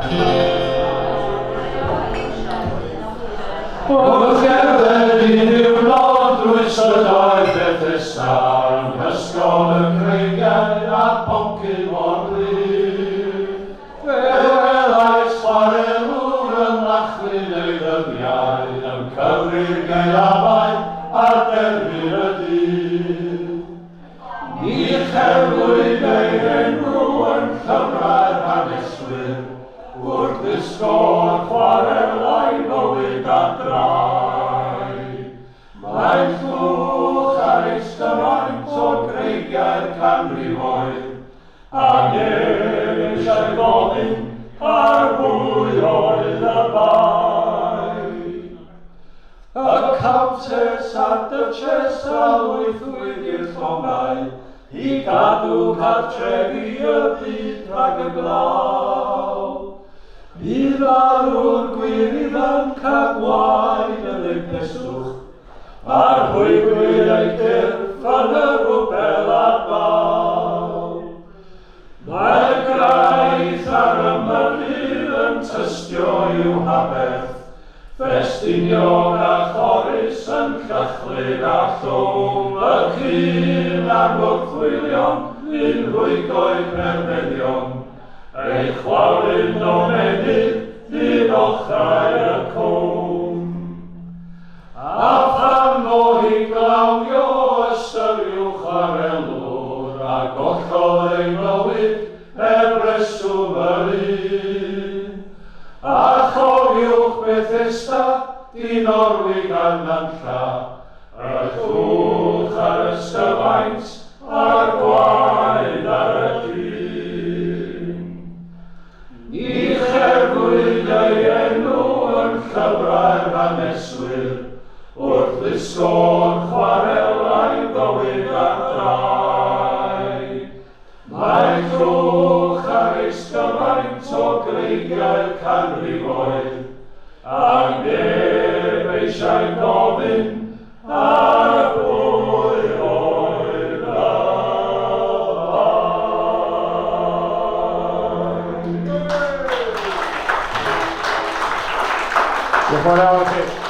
O gerdded I ddiwrnod drwy sydoedd Bethesda, yng nghysgol y creigiau a'r poncyn mor glir. Fe welais chwarelwr yn lachlyn ei ddyddiau, yn cyfri'r gaeafau ar derbyn y dydd. Ni cherfwyd ei enw yn llyfrau'r haneswyr, wrth ddisgol chwarelau bywyd a drai. Mae'n llwch ar eis gymaint o greigiau'r canrifoedd, a neb eisiau gofyn ar bwy oedd y bai. Y Countess a'r Duchess a lwythwyd i'r llongau, I gadw cartrefi y byd rhag y glaw. Bydd arwr gwir ifanc a gwaed yn ei peswch, a'r hwygwyr ei cyrff yn y rwbel a'r baw. Mae'r graith ar y mynydd yn tystio i'w habeth, Festiniog a chorus yn llychlyd a llwm, y cyn a'r mwrthwylion yn rwygoedd merfeddion, ei chwalyn o menydd fydd ochrau y cwm. A phan fo hi glawio ystyriwch chwarelwr, a gollodd ei mywyd reswm yr un. A chofiwch Bethesda, di Norwig a Nantlla, y llwch ar ysgyfaint a'r gwaed ar y dyn. Ni cherfwyd ei enw yn llyfrau'r haneswyr, wrth ddisgol chwarelau bywyd a drai. Mae'n llwch ar eis gymaint o greigiau'r canrifoedd, a neb eisiau gofyn ar bwy oedd y bai. Diolch yn fawr iawn i chi.